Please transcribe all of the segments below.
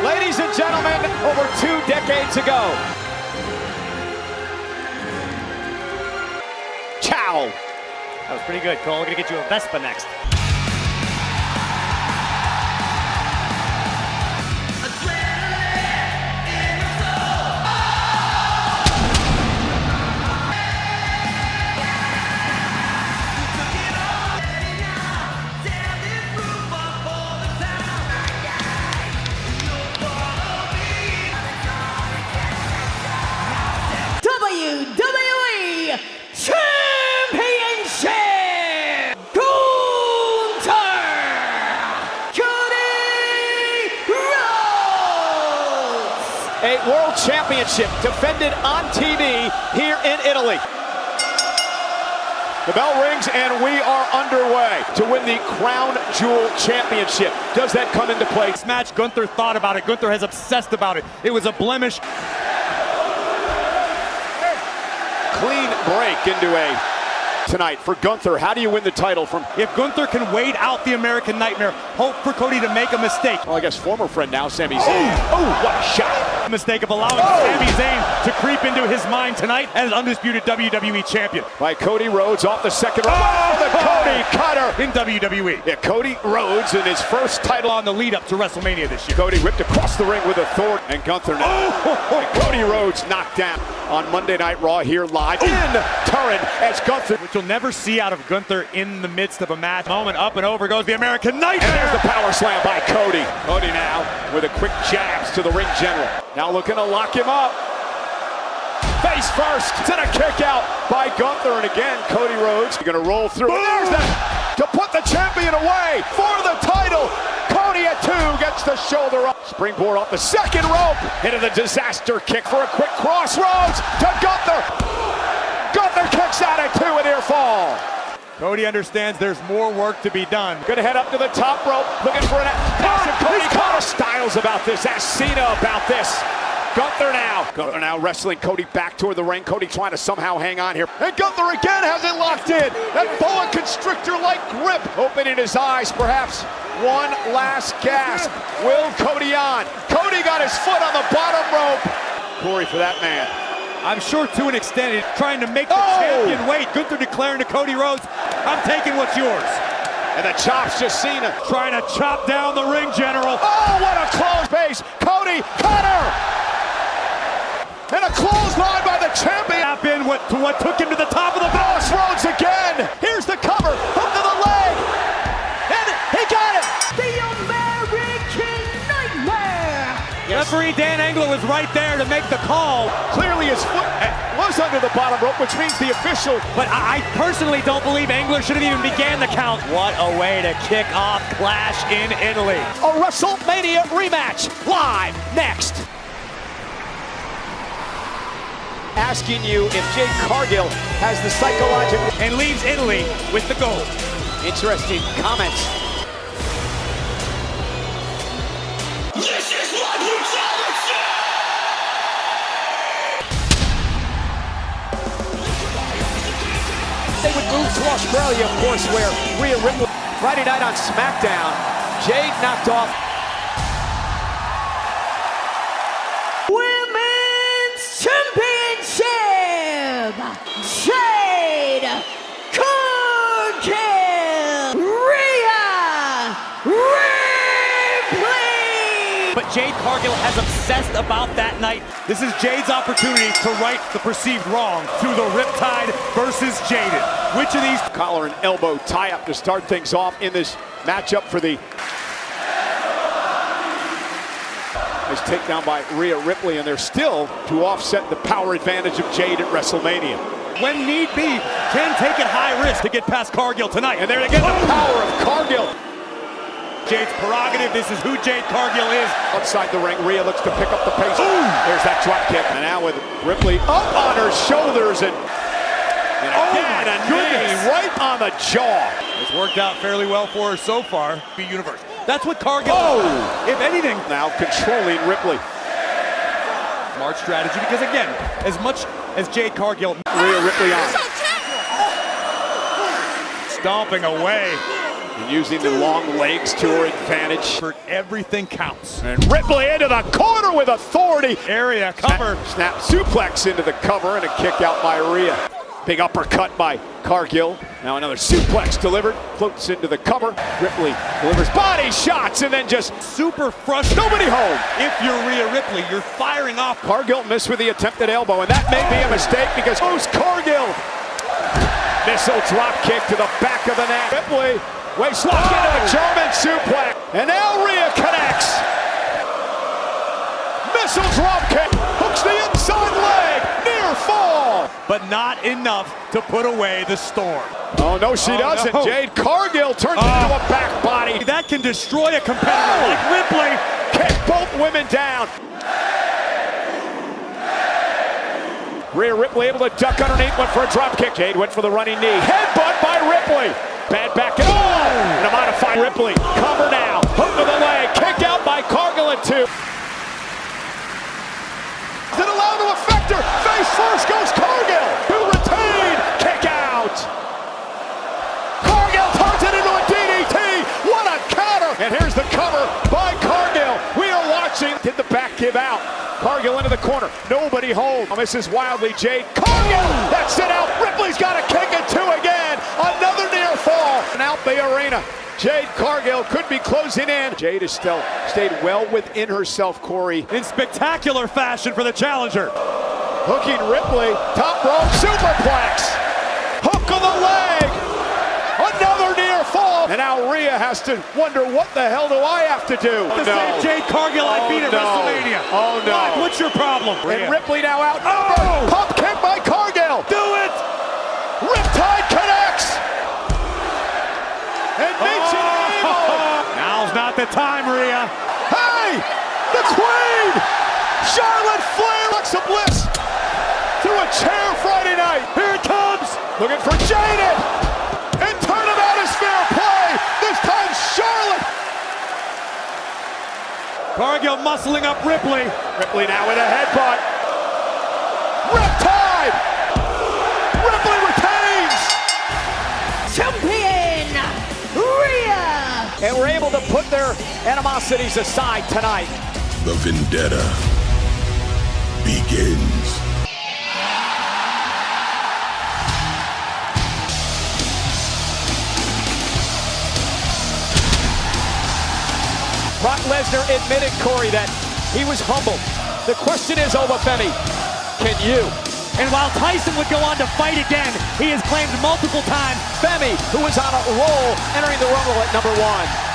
Ladies and gentlemen, over 2 decades ago. Ciao. That was pretty good, Cole. We're gonna get you a Vespa next. WWE Championship! Gunther! Cody Rhodes! A world championship defended on TV here in Italy. The bell rings and we are underway to win the Crown Jewel Championship. Does that come into play? This match, Gunther thought about it. Gunther has obsessed about it. It was a blemish. Clean break into a tonight for Gunther. How do you win the title from? If Gunther can wait out the American Nightmare, hope for Cody to make a mistake. Well, I guess former friend now, Sami Zayn. Oh, what a shot. The mistake of allowing Sami Zayn to creep into his mind tonight as undisputed WWE champion. By Cody Rhodes off the second rope. Oh, the Cody cutter in WWE. Yeah, Cody Rhodes in his first title on the lead up to WrestleMania this year. Cody whipped across the ring with authority, and Gunther now. And Cody Rhodes knocked down on Monday Night Raw here live in Turin as Gunther. Which you'll never see out of Gunther in the midst of a match. Moment up and over goes the American Nightmare. And there's the power slam by Cody. Cody now with a quick jabs to the ring general. Now looking to lock him up. Face first, then a kick out by Gunther, and again Cody Rhodes gonna roll through. There's that to put the champion away for the title. Cody at 2 gets the shoulder up. Springboard off the second rope into the disaster kick for a quick crossroads to Gunther. Gunther kicks out at 2 and near fall. Cody understands there's more work to be done. Gonna head up to the top rope, looking for an massive Cody caught. Styles about this, ask Cena about this. Gunther now wrestling Cody back toward the ring. Cody trying to somehow hang on here. And Gunther again has it locked in. That boa constrictor-like grip opening his eyes, perhaps one last gasp. Will Cody on? Cody got his foot on the bottom rope. Glory for that man. I'm sure to an extent he's trying to make the champion wait. Gunther declaring to Cody Rhodes, I'm taking what's yours. And the chops just Cena. Trying to chop down the ring general. Oh, what a close base. Cody, cutter. And a clothesline by the champion. Tap in what took him to the top of the boss. Rhodes again. Here's the cover. Hook to the leg. And he got it. The American Nightmare. Yes. Referee Dan Engler was right there to make the call. Clearly his foot was under the bottom rope, which means the official. But I personally don't believe Engler should have even began the count. What a way to kick off Clash in Italy. A WrestleMania rematch live next. Asking you if Jade Cargill has the psychological and leaves Italy with the gold. Interesting comments. This is what you challenge. They would move to Australia, of course, where Rhea Ripley Friday night on SmackDown. Jade knocked off. Jade Cargill, Rhea Ripley. But Jade Cargill has obsessed about that night. This is Jade's opportunity to right the perceived wrong through the Riptide versus Jaded. Which of these? Collar and elbow tie up to start things off in this matchup for the nice takedown by Rhea Ripley, and they're still to offset the power advantage of Jade at WrestleMania. When need be, can take it high risk to get past Cargill tonight. And there again, the power of Cargill. Jade's prerogative, this is who Jade Cargill is. Outside the ring, Rhea looks to pick up the pace. Ooh. There's that drop kick. And now with Ripley up on her shoulders and again, a knee right on the jaw. It's worked out fairly well for her so far. Be universal. That's what Cargill, if anything. Now controlling Ripley. Smart strategy, because again, as much as Jade Cargill, Rhea Ripley on. Stomping away. And using the long legs to her advantage. Everything counts. And Ripley into the corner with authority. Area cover. Snap suplex into the cover and a kick out by Rhea. Big uppercut by Cargill. Now another suplex delivered. Floats into the cover. Ripley delivers body shots and then just Super frustrated. nobody home. If you're Rhea Ripley, you're firing off. Cargill missed with the attempted elbow, and that may be a mistake because Cargill. Missile drop kick to the back of the neck. Ripley waist lock into the German suplex. And now Rhea connects. Missile drop kick. Hooks the inside leg. Near fall. But not enough to put away the storm. Oh, no, she doesn't. No. Jade Cargill turns into a back body. That can destroy a competitor like Ripley. Kick both women down. Rhea Ripley able to duck underneath, went for a drop kick. Jade went for the running knee. Headbutt by Ripley. Bad back and and a modified Ripley. Cover now. Hook to the leg. Kick out by Cargill at 2. Is it allowed to affect her? Face first goes Cargill. To retain. Kick out. Cargill turns it into a DDT. What a counter. And here's the cover by Cargill. We are watching. Did the back give out? Cargill into the corner. Nobody home. Misses wildly. Jade Cargill. That's it out. Ripley's got a kick at 2 again. Another near fall. And out the arena. Jade Cargill could be closing in. Jade has still stayed well within herself, Corey. In spectacular fashion for the challenger. Hooking Ripley. Top rope superplex. Hook on the leg. Another near fall. And now Rhea has to wonder, what the hell do I have to do? The same Jade Cargill I beat at WrestleMania. Oh no. What? What's your problem? And Ripley now out. Oh! Pump kick by Cargill. Do it! Riptide connects. And makes it evil. Now's not the time, Rhea. Hey! The Queen! Charlotte Flair. Alexa Bliss through a chair Friday night. Here it comes. Looking for Jaden. And turnabout is fair play. This time Charlotte. Cargill muscling up Ripley. Ripley now with a headbutt. Riptide. Ripley retains. Champion Rhea. And we're able to put their animosities aside tonight. The vendetta begins. Brock Lesnar admitted, Corey, that he was humbled. The question is, Obafemi, can you? And while Tyson would go on to fight again, he has claimed multiple times. Femi, who was on a roll, entering the Rumble at number 1.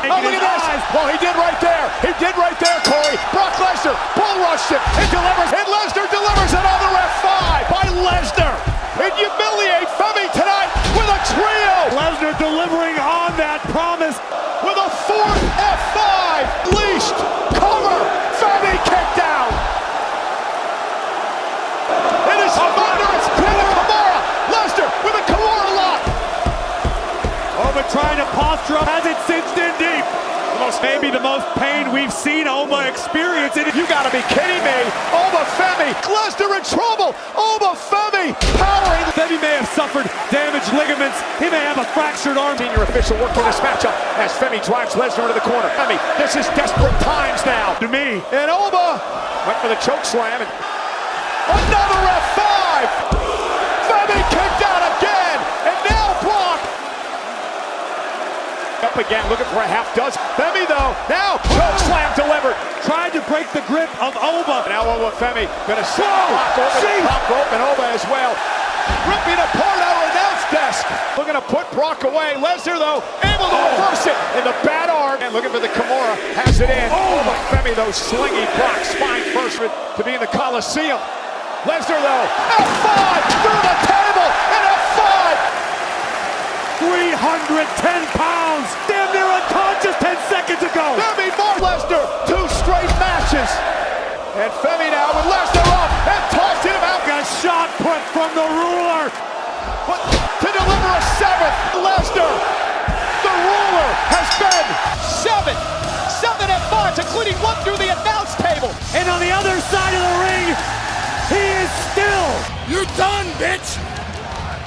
Oh, look at this! Well, he did right there. He did right there, Corey. Brock Lesnar bull rushed him. It delivers. And Lesnar delivers another F5 by Lesnar. It humiliates Femi tonight with a trio. Lesnar delivering on that promise. With a 4th F5. Leashed. Cover. Femi kicked out. It is thunderous. Pin the Kimura. Lesnar with a Kimura lock. Oba trying to posture up. Has it cinched in deep. Maybe the most pain we've seen Oba experience. You gotta be kidding me. Obafemi. Lesnar in trouble. Obafemi powering. Femi may have suffered damaged ligaments. He may have a fractured arm. Senior official working this matchup as Femi drives Lesnar into the corner. Femi, this is desperate times now. To me. And Oba went for the choke slam. And another F5. Femi kicked out again. And now Brock. Up again, looking for a half dozen. Femi though, now choke slam delivered. Tried to break the grip of Oba. Now Obafemi gonna set Brock over the top rope, and Oba as well. Ripping apart our announce desk. Looking to put Brock away. Lesnar though, able to reverse it in the bad arm. And looking for the Kimura, has it in. Obafemi though, slinging Brock spine first to be in the Coliseum. Lesnar though, F5 through the table, and F5. 310 pounds, damn near unconscious 10 seconds ago. Femi more Lesnar, 2 straight matches. And Femi now with Lesnar up and tossing him out A shot put from the ruler. But to deliver a seventh, Lesnar. The ruler has been seven at five, including one through the announce table. And on the other side of the ring, he is still. You're done, bitch.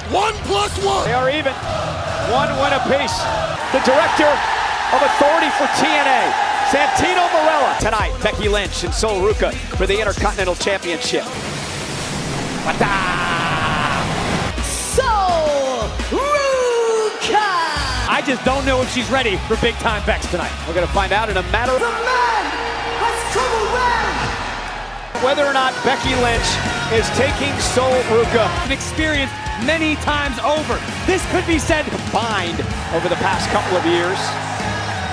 1 + 1. They are even. One win apiece. The director of authority for TNA, Santino Marella. Tonight, Becky Lynch and Sol Ruca for the Intercontinental Championship. Sol Ruca! I just don't know if she's ready for big time Bex tonight. We're going to find out in a matter of The man has come around! whether or not Becky Lynch is taking Sol Ruca. An experience many times over. This could be said Combined over the past couple of years.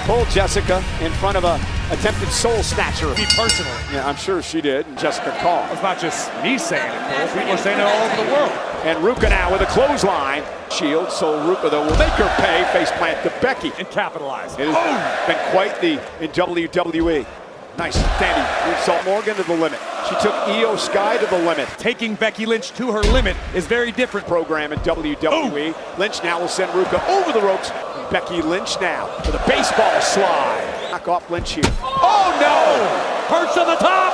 Pulled Jessica in front of a attempted soul snatcher. me personally. Yeah, I'm sure she did. And Jessica called. It's not just me saying it, Cole. People are saying it all over the world. And Ruca now with a clothesline. Shield, Sol Ruca though will make her pay. Face plant to Becky. And capitalize. It has been quite the in WWE. Nice standing moonsault. Morgan to the limit. She took Io Sky to the limit. Taking Becky Lynch to her limit is very different. Program in WWE. Lynch now will send Ruca over the ropes. Becky Lynch now with a baseball slide. Knock off Lynch here. Oh no! Perched on the top.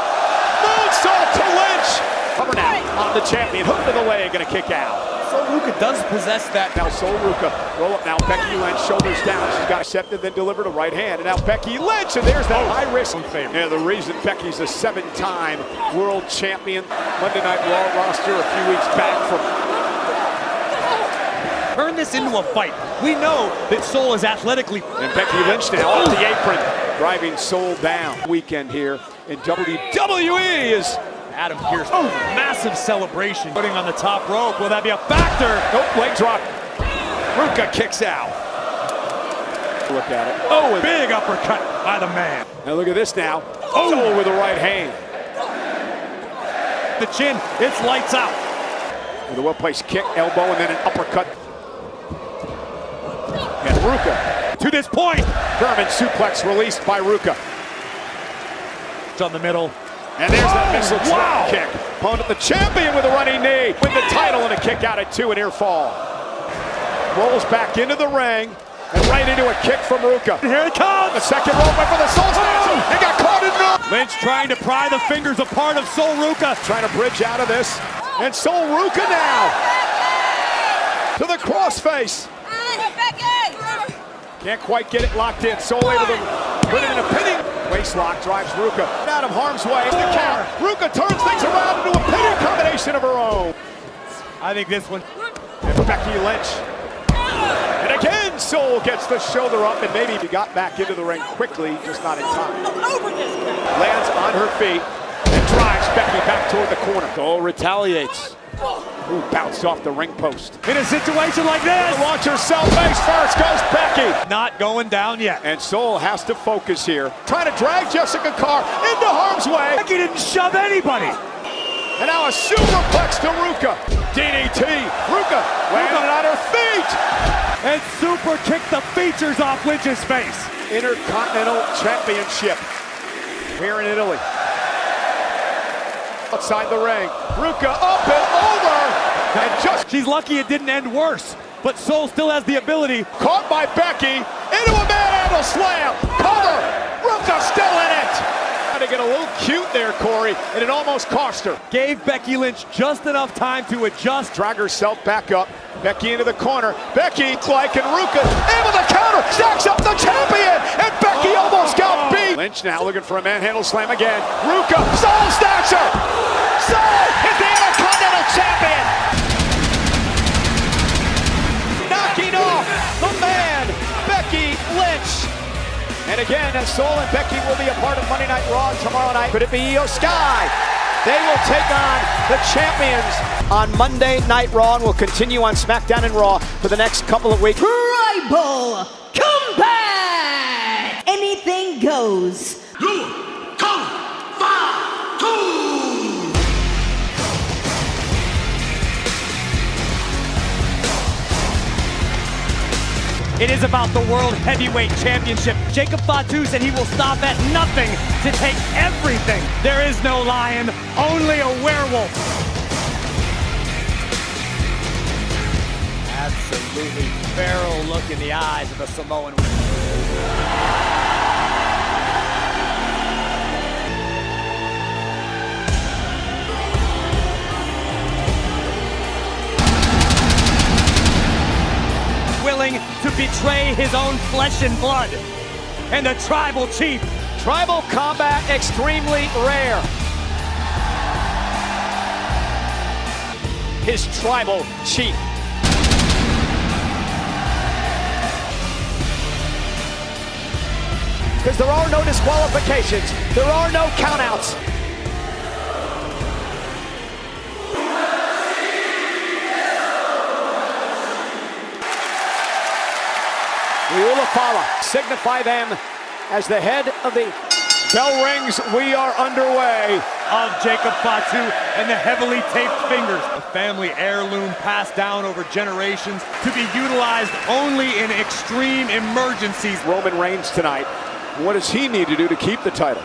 Moonsault to Lynch. Cover now on the champion. Hook to the leg and a kick out. Sol Ruca does possess that. Now Sol Ruca, roll up now, Becky Lynch, shoulders down. She's got accepted, then delivered a right hand. And now Becky Lynch, and there's that high risk. Yeah, the reason Becky's a 7-time world champion. Monday Night Raw roster a few weeks back from. Turn this into a fight. We know that Sol is athletically. And Becky Lynch now off the apron, driving Sol down. Weekend here in WWE is Adam Pearce. Oh, massive celebration. Putting on the top rope. Will that be a factor? nope, leg drop. Ruca kicks out. Look at it. Oh, and Big uppercut by the man. now look at this now. Oh, with the right hand. The chin, it's lights out. With a well-placed kick, elbow, and then an uppercut. And Ruca. To this point. German suplex released by Ruca. It's on the middle. And there's that missile trap wow. kick. Opponent the champion with a running knee. With the title and a kick out at 2, and ear fall. Rolls back into the ring. And right into a kick from Ruca. Here it comes. The second rope for the Soul Snatcher. He got caught in the... Lynch trying to pry the fingers apart of Sol Ruca. Trying to bridge out of this. And Sol Ruca now. To the crossface. Can't quite get it locked in. Sol able to put it in a pinning. Waist lock drives Ruca out of harm's way. The counter. Ruca turns things around into a pinning combination of her own. I think this one. And Becky Lynch. And again, Sol gets the shoulder up, and maybe he got back into the ring quickly, just not in time. Lands on her feet and drives Becky back toward the corner. Sol retaliates. Ooh, bounced off the ring post. In a situation like this. Launch herself face first goes Becky. Not going down yet. And Sol has to focus here. Trying to drag Jessica Carr into harm's way. Becky didn't shove anybody. And now a superplex to Ruca. DDT. Ruca landed on her feet. And super kicked the features off Lynch's face. Intercontinental Championship here in Italy. Outside the ring. Ruca up and over. And just She's lucky it didn't end worse. But Sol still has the ability. caught by Becky into a manhandle slam. Cover. Ruca still in it. Trying to get a little cute there, Corey, and it almost cost her. Gave Becky Lynch just enough time to adjust. Drag herself back up. Becky into the corner. Becky like and Ruca able to counter. Stacks up the champion. And Becky almost got beat. Lynch now looking for a manhandle slam again. Ruca. Soul Snatcher. Sol is the Intercontinental Champion. Knocking off the man, Becky Lynch. And again, Sol and Becky will be a part of Monday Night Raw tomorrow night. Could it be Io Sky? They will take on the champions on Monday Night Raw and will continue on SmackDown and Raw for the next couple of weeks. Tribal Combat! Anything goes. It is about the World Heavyweight Championship. Jacob Fatu said he will stop at nothing to take everything. There is no lion, only a werewolf. Absolutely feral look in the eyes of the Samoan. Willing to betray his own flesh and blood. And the tribal chief. Tribal combat extremely rare. His tribal chief. Because there are no disqualifications. There are no countouts. We will follow. Signify them as the head of the bell rings. We are underway. Of Jacob Fatu and the heavily taped fingers. A family heirloom passed down over generations to be utilized only in extreme emergencies. Roman Reigns tonight. What does he need to do to keep the title?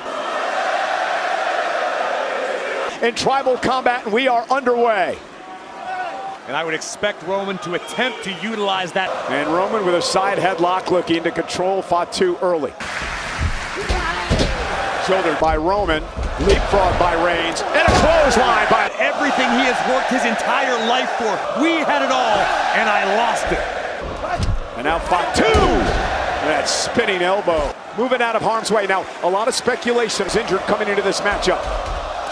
In tribal combat, we are underway. And I would expect Roman to attempt to utilize that. And Roman with a side headlock looking to control Fatu early. Shouldered by Roman, leapfrog by Reigns, and a clothesline by everything he has worked his entire life for. We had it all, and I lost it. And now Fatu, that spinning elbow. Moving out of harm's way. Now, a lot of speculation is injured coming into this matchup.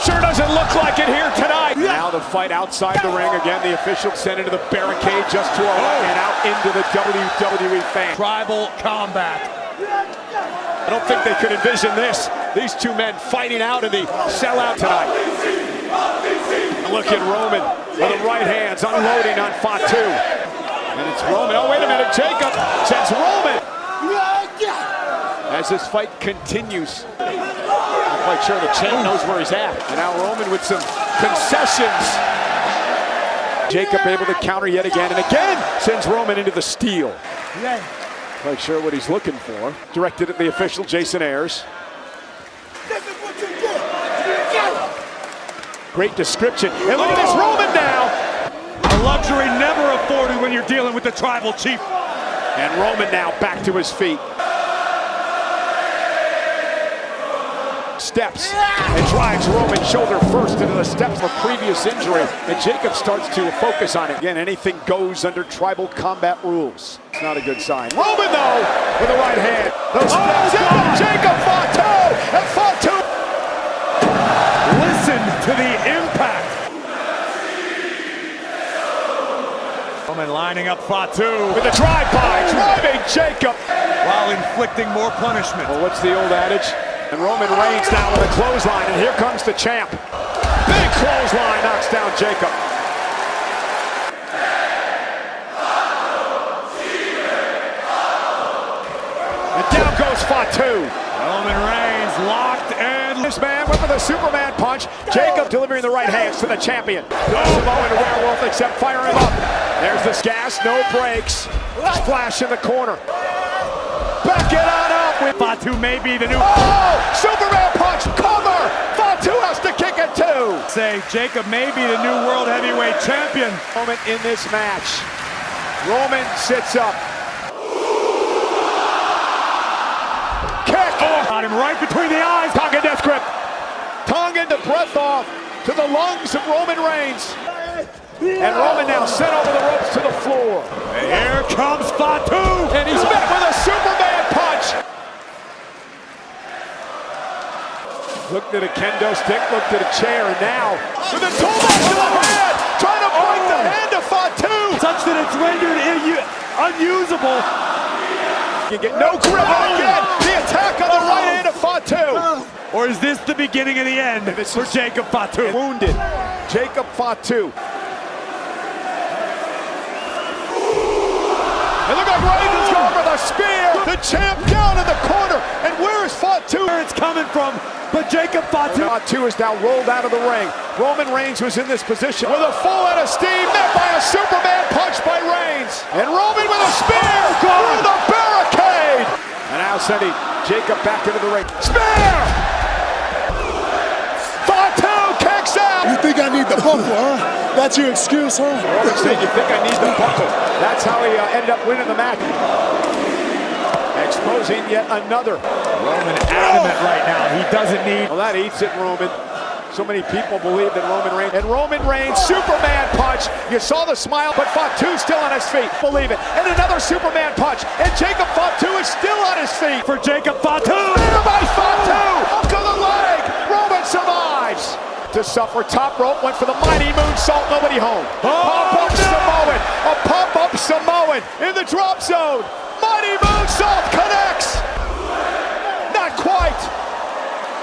Sure doesn't look like it here tonight. Now the fight outside the ring. Again, the official sent into the barricade just to our right and out into the WWE fan. Tribal combat. I don't think they could envision this. These two men fighting out in the sellout tonight. Look at Roman with the right hands unloading on Fatu. And it's Roman. Oh, wait a minute. Jacob sends Roman. As this fight continues. I'm quite sure the champ knows where he's at. And now Roman with some concessions. Jacob able to counter yet again. And again sends Roman into the steel. Quite sure what he's looking for. Directed at the official, Jason Ayers. Great description. And look at this Roman now. A luxury never afforded when you're dealing with the tribal chief. And Roman now back to his feet. Steps and drives Roman's shoulder first into the steps of a previous injury. And Jacob starts to focus on it. Again, anything goes under tribal combat rules. It's not a good sign. Roman, though, with the right hand. Those steps into Jacob Fatu. And Fatu. Listen to the impact. Roman lining up Fatu. With a drive-by, driving Jacob. While inflicting more punishment. Well, what's the old adage? And Roman Reigns now with a clothesline, and here comes the champ. Big clothesline knocks down Jacob. And down goes Fatu. Roman Reigns locked and this man went for the Superman punch. Jacob delivering the right hands to the champion. Samoan werewolf except fire him up. There's this gas, no brakes. Splash in the corner. Back it on up. Fatu may be the new... Oh! Superman punch! Cover! Fatu has to kick it too! Say, Jacob may be the new world heavyweight champion. Moment in this match. Roman sits up. Kick! Oh, got him right between the eyes. Tonga death grip. Tonga the breath off to the lungs of Roman Reigns. And Roman now sent over the ropes to the floor. And here comes Fatu! And he's met with a Superman punch! Looked at a kendo stick, looked at a chair, and now with a toolbox to the head! Trying to break the hand of Fatu! Such that it's rendered unusable. You get no grip again! The attack on the right hand of Fatu! Or is this the beginning of the end for Jacob Fatu? Wounded. Jacob Fatu. And look like Reigns is going for the spear. The champ down in the corner. And where is Fatu? Where it's coming from, but Jacob Fatu. Fatu is now rolled out of the ring. Roman Reigns was in this position with a full head of steam, met by a Superman punch by Reigns. And Roman with a spear through the barricade. And now sending Jacob back into the ring. Spear! Fatu kicks out. think I need the buckle, huh? That's your excuse, huh? Roman saying, you think I need the buckle. That's how he ended up winning the match. Exposing yet another. Roman adamant right now. He doesn't need. Well, that eats it, Roman. So many people believe that Roman Reigns. And Roman Reigns, Superman punch. You saw the smile, but Fatu still on his feet. Believe it. And another Superman punch. And Jacob Fatu is still on his feet. For Jacob Fatu. There by Fatu. Up to the leg. Roman survives. To suffer. Top rope. Went for the mighty moonsault. Nobody home. Pop-up Samoan. A pop-up Samoan in the drop zone. Mighty moonsault connects. Not quite.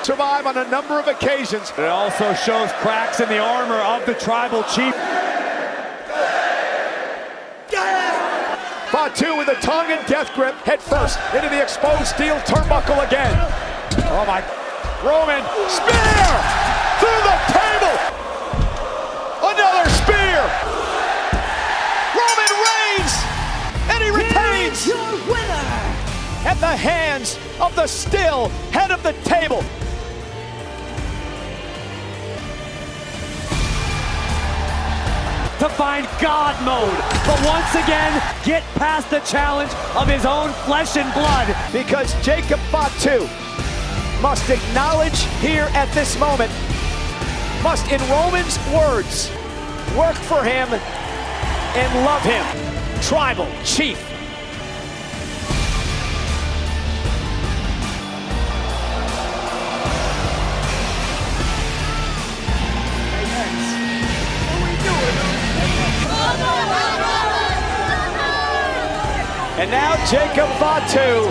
Survive on a number of occasions. It also shows cracks in the armor of the tribal chief. Fatu with a tongue and death grip, head first into the exposed steel turnbuckle again. Oh my, Roman, spear through the table. Another spear. Roman Reigns, and he retains Your winner. at the hands of the still head of the table. To find God mode, but once again, get past the challenge of his own flesh and blood. Because Jacob Fatu must acknowledge here at this moment, must in Roman's words, work for him and love him. Tribal Chief. And now Jacob Fatu.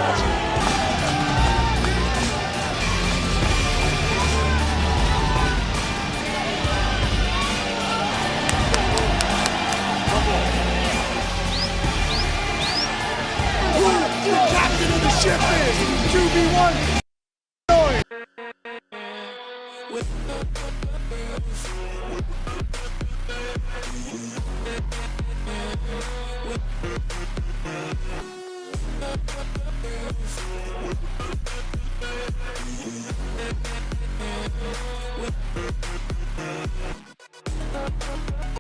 The captain of the ship is 2v1.